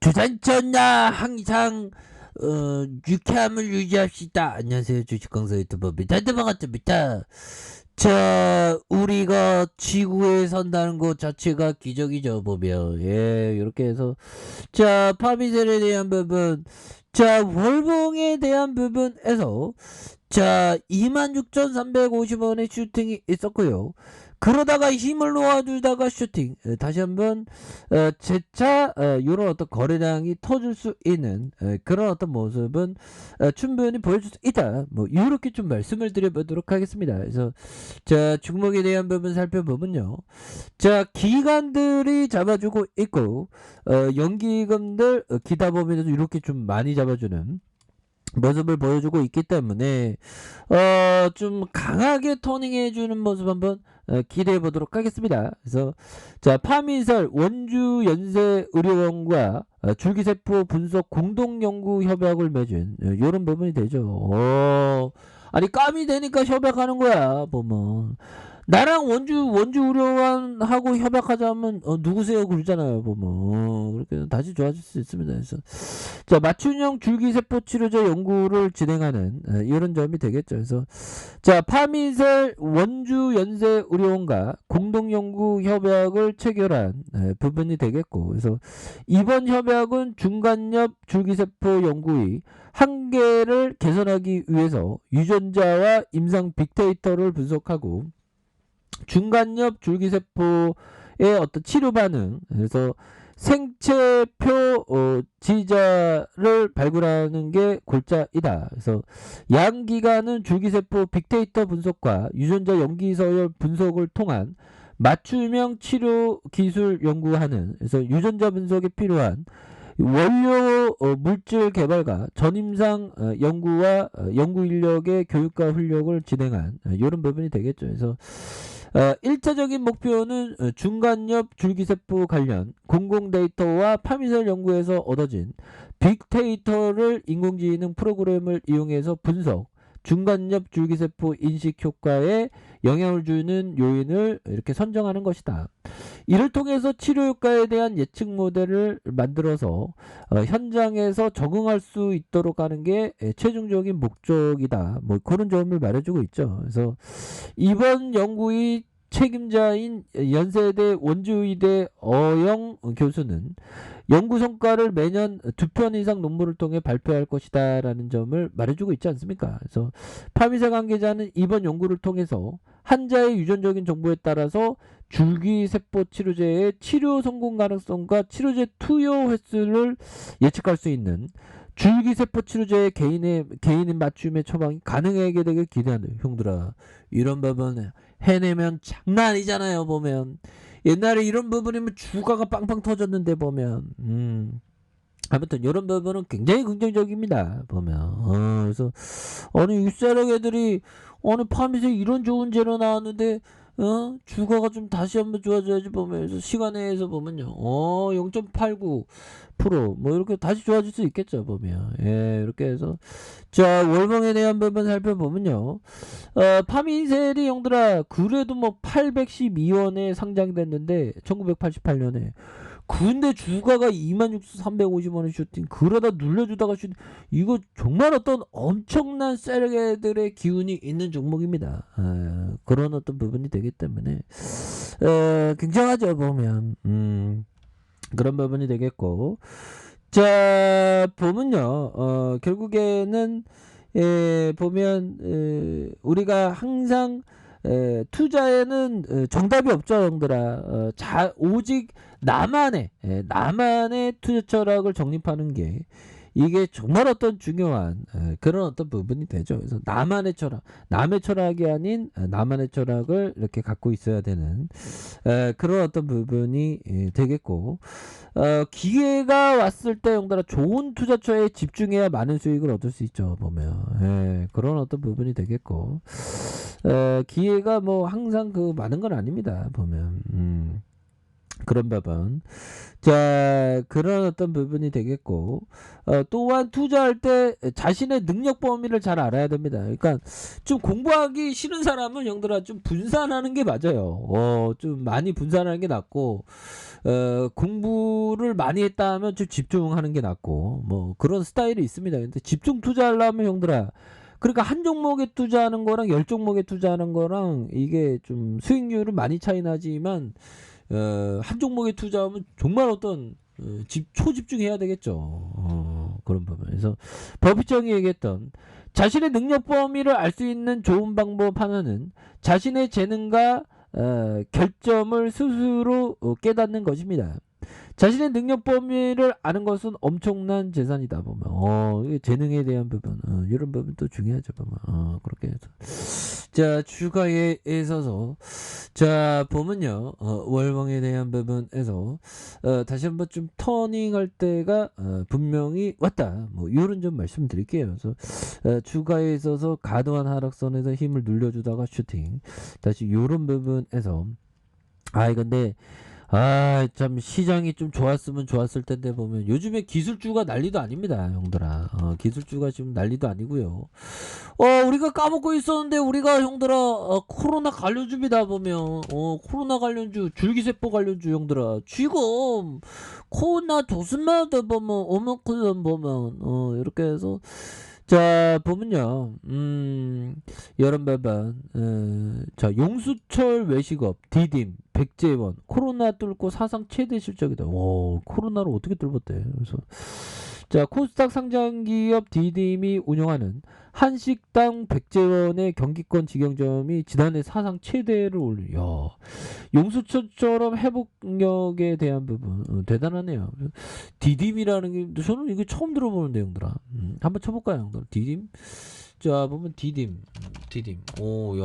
주산전야 항상 유쾌함을 유지합시다. 안녕하세요, 주식강사 유튜버 미타드 반갑습니다. 자, 우리가 지구에 산다는 것 자체가 기적이죠, 보면. 예, 이렇게 해서 자, 파미셀에 대한 부분, 자, 월봉에 대한 부분에서 자, 26,350원의 슈팅이 있었고요. 그러다가 힘을 놓아주다가 슈팅, 다시 한번 재차 이런 어떤 거래량이 터질 수 있는 그런 어떤 모습은 충분히 보여줄 수 있다. 뭐 이렇게 좀 말씀을 드려보도록 하겠습니다. 그래서 자, 종목에 대한 부분 살펴보면요. 자, 기관들이 잡아주고 있고 연기금들 기타 범위에서 이렇게 좀 많이 잡아주는 모습을 보여주고 있기 때문에 좀 강하게 터닝해주는 모습 한번 기대해 보도록 하겠습니다. 그래서 자, 파미설 원주 연세 의료원과 줄기세포 분석 공동 연구 협약을 맺은 이런 부분이 되죠. 아니 깜이 되니까 협약하는 거야 보면. 나랑 원주 의료원하고 협약하자면 누구세요 그러잖아요 보면. 그렇게 다시 좋아질 수 있습니다. 그래서 자, 맞춤형 줄기세포 치료제 연구를 진행하는 이런 점이 되겠죠. 그래서 자, 파미셀 원주 연세 의료원과 공동 연구 협약을 체결한 부분이 되겠고, 그래서 이번 협약은 중간엽 줄기세포 연구의 한계를 개선하기 위해서 유전자와 임상 빅데이터를 분석하고 중간엽 줄기세포의 어떤 치료 반응, 그래서 생체표 지자를 발굴하는 게 골자이다. 그래서 양기관은 줄기세포 빅데이터 분석과 유전자 염기서열 분석을 통한 맞춤형 치료 기술 연구하는, 그래서 유전자 분석에 필요한 원료 물질 개발과 전임상 연구와 연구 인력의 교육과 훈련을 진행한 이런 부분이 되겠죠. 그래서 1차적인 목표는 중간엽 줄기세포 관련 공공 데이터와 파미셀 연구에서 얻어진 빅데이터를 인공지능 프로그램을 이용해서 분석, 중간엽 줄기세포 인식 효과에 영향을 주는 요인을 이렇게 선정하는 것이다. 이를 통해서 치료 효과에 대한 예측 모델을 만들어서 현장에서 적응할 수 있도록 하는 게 최종적인 목적이다. 뭐 그런 점을 말해주고 있죠. 그래서 이번 연구의 책임자인 연세대 원주의대 어영 교수는 연구 성과를 매년 2편 이상 논문을 통해 발표할 것이다 라는 점을 말해주고 있지 않습니까? 그래서 파미세 관계자는 이번 연구를 통해서 환자의 유전적인 정보에 따라서 줄기세포 치료제의 치료 성공 가능성과 치료제 투여 횟수를 예측할 수 있는 줄기세포 치료제의 개인의 맞춤의 처방이 가능하게 되길 기대하는. 형들아, 이런 부분 해내면 장난 아니잖아요 보면. 옛날에 이런 부분이면 주가가 빵빵 터졌는데 보면. 아무튼 이런 부분은 굉장히 긍정적입니다 보면. 그래서 어느 윗사람 애들이 어느 파미세 이런 좋은 재료 나왔는데 주가가 좀 다시 한번 좋아져야지 보면. 그래서 시간에서 보면요 0.89% 뭐 이렇게 다시 좋아질 수 있겠죠 보면. 예, 이렇게 해서 자, 월봉에 대한 부분 살펴보면요 파미셀이 형들아 그래도 뭐 812원에 상장됐는데 1988년에. 근데 주가가 26,350원의 슈팅, 그러다 눌려주다가 슈팅. 이거 정말 어떤 엄청난 세력애들의 기운이 있는 종목입니다. 그런 어떤 부분이 되기 때문에 굉장하죠 보면. 그런 부분이 되겠고, 자 보면요 결국에는 보면 우리가 항상 투자에는 정답이 없죠 형들아. 오직 나만의 투자 철학을 정립하는 게 이게 정말 어떤 중요한 그런 어떤 부분이 되죠. 그래서 나만의 철학, 남의 철학이 아닌 나만의 철학을 이렇게 갖고 있어야 되는 그런 어떤 부분이 되겠고, 기회가 왔을 때 형들아 좋은 투자처에 집중해야 많은 수익을 얻을 수 있죠 보면. 그런 어떤 부분이 되겠고, 기회가 뭐 항상 그 많은 건 아닙니다 보면. 그런 부분. 자, 그런 어떤 부분이 되겠고, 또한 투자할 때 자신의 능력 범위를 잘 알아야 됩니다. 그러니까 좀 공부하기 싫은 사람은 형들아 좀 분산하는 게 맞아요. 좀 많이 분산하는 게 낫고, 공부를 많이 했다 하면 좀 집중하는 게 낫고 뭐 그런 스타일이 있습니다. 근데 집중 투자하려면 형들아, 그러니까 한 종목에 투자하는 거랑 10종목에 투자하는 거랑 이게 좀 수익률은 많이 차이 나지만 한 종목에 투자하면 정말 어떤 초집중해야 되겠죠. 그런 부분에서 버피정이 얘기했던 자신의 능력 범위를 알 수 있는 좋은 방법 하나는 자신의 재능과 결점을 스스로 깨닫는 것입니다. 자신의 능력 범위를 아는 것은 엄청난 재산이다 보면 이게 재능에 대한 부분 이런 부분도 중요하죠 보면 그렇게 해서 자 주가에 있어서 자 보면요 월봉에 대한 부분에서 다시 한번 좀 터닝할 때가 분명히 왔다 뭐 이런 좀 말씀드릴게요. 그래서 주가에 있어서 과도한 하락선에서 힘을 눌려주다가 슈팅 다시 이런 부분에서 근데 참 시장이 좀 좋았으면 좋았을 텐데 보면 요즘에 기술주가 난리도 아닙니다 형들아. 기술주가 지금 난리도 아니고요. 우리가 까먹고 있었는데 우리가 형들아 코로나 관련주입니다 보면 코로나 관련주 줄기세포 관련주 형들아 지금 코로나 조심해야 보면 오미크론 보면 이렇게 해서 자 보면요 여름 배반 자 용수철 외식업 디딤 백제원 코로나 뚫고 사상 최대 실적이다. 와 코로나를 어떻게 뚫었대. 그래서 자 코스닥 상장기업 디딤이 운영하는 한식당 백제원의 경기권 직영점이 지난해 사상 최대를 올려. 야 용수철처럼 회복력에 대한 부분 대단하네요. 디딤이라는 게 저는 이거 처음 들어보는데 형들아. 한번 쳐볼까요 형들? 디딤? 자 보면 디딤 오야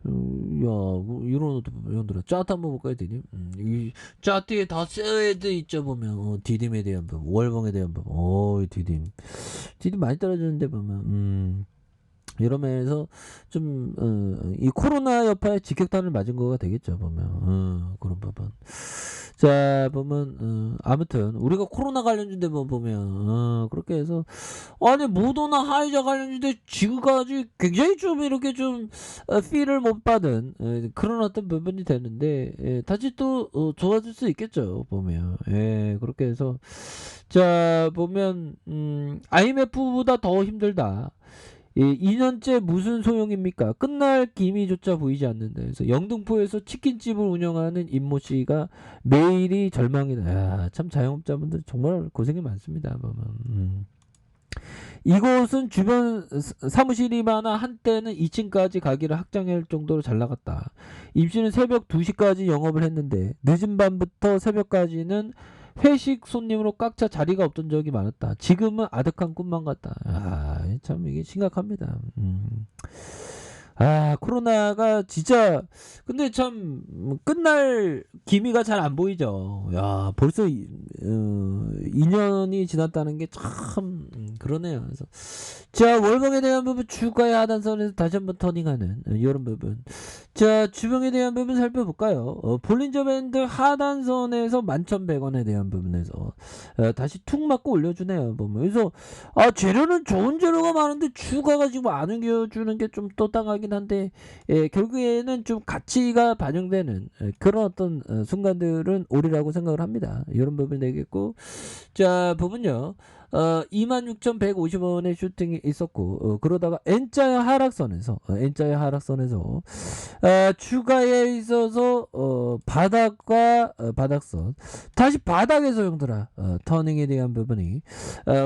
뭐 이런 것도 형들아 차트 한번 볼까요 디딤? 이 차트에 다 써져 있죠 보면 디딤에 대한 부분 월봉에 대한 부분 디딤 많이 떨어지는데 보면 이런 면에서 좀 이 코로나 여파에 직격탄을 맞은 거가 되겠죠 보면 그런 부분. 자 보면 아무튼 우리가 코로나 관련주인데 뭐 보면 그렇게 해서 아니 모더나 하이자 관련주인데 지금까지 굉장히 좀 이렇게 좀 필을 못 받은 그런 어떤 부분이 되는데 다시 또 좋아질 수 있겠죠 보면 그렇게 해서 자 보면 IMF보다 더 힘들다. 2년째 무슨 소용입니까? 끝날 기미조차 보이지 않는다. 그래서 영등포에서 치킨집을 운영하는 임모 씨가 매일이 절망이다. 참 자영업자분들 정말 고생이 많습니다. 이곳은 주변 사무실이 많아 한때는 2층까지 가기를 확장할 정도로 잘 나갔다. 임씨는 새벽 2시까지 영업을 했는데 늦은 밤부터 새벽까지는 회식 손님으로 꽉 차 자리가 없던 적이 많았다. 지금은 아득한 꿈만 같다. 참 이게 심각합니다. 코로나가 진짜 근데 참 끝날 기미가 잘 안 보이죠. 야 벌써 2년이 지났다는 게 참 그러네요. 그래서 자 월봉에 대한 부분 주가의 하단선에서 다시 한번 터닝하는 이런 부분. 자 주봉에 대한 부분 살펴볼까요? 볼린저 밴드 하단선에서 11,100원에 대한 부분에서 다시 툭 맞고 올려주네요. 보면 그래서 재료는 좋은 재료가 많은데 주가가 지금 안 옮겨주는 게 좀 또 땅하긴 한데 결국에는 좀 가치가 반영되는 그런 어떤 순간들은 오리라고 생각을 합니다. 이런 부분이 되겠고 자 보면요 26,150원의 슈팅이 있었고 그러다가 N자의 하락선에서 주가에 있어서 바닥과 바닥선 다시 바닥에서 형들아 터닝에 대한 부분이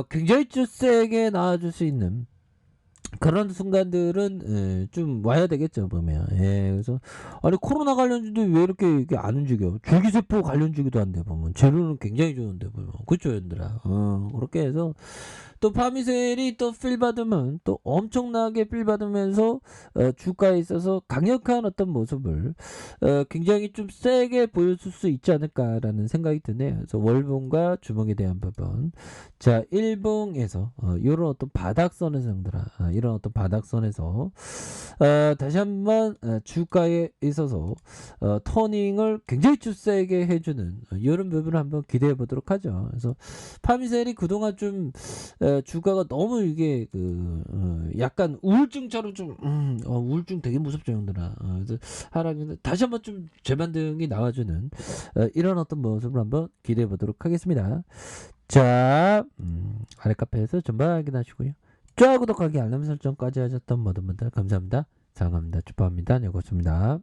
굉장히 좀 세게 나와줄 수 있는 그런 순간들은 좀 와야 되겠죠 보면. 그래서 아니 코로나 관련주도 왜 이렇게 안 움직여? 줄기세포 관련주기도 한데 보면 재료는 굉장히 좋은데 보면 그쵸 얘들아. 그렇게 해서 또 파미셀이 또 필 받으면 또 엄청나게 필 받으면서 주가에 있어서 강력한 어떤 모습을 굉장히 좀 세게 보여줄 수 있지 않을까라는 생각이 드네요. 그래서 월봉과 주봉에 대한 부분 자 일봉에서 이런 어떤 바닥선에서 형들아 이런 이런 어떤 바닥선에서 다시 한번 주가에 있어서 터닝을 굉장히 세게 해주는 이런 부분을 한번 기대해 보도록 하죠. 그래서 파미셀이 그동안 좀 주가가 너무 이게 약간 우울증처럼 좀 우울증 되게 무섭죠 형들아. 그래서 하락인데 다시 한번 좀 재반등이 나와주는 이런 어떤 모습을 한번 기대해 보도록 하겠습니다. 자, 아래 카페에서 전방 확인하시고요. 좋아요, 구독하기, 알람 설정까지 하셨던 모든 분들 감사합니다. 사랑합니다. 축하합니다. 네, 고맙습니다.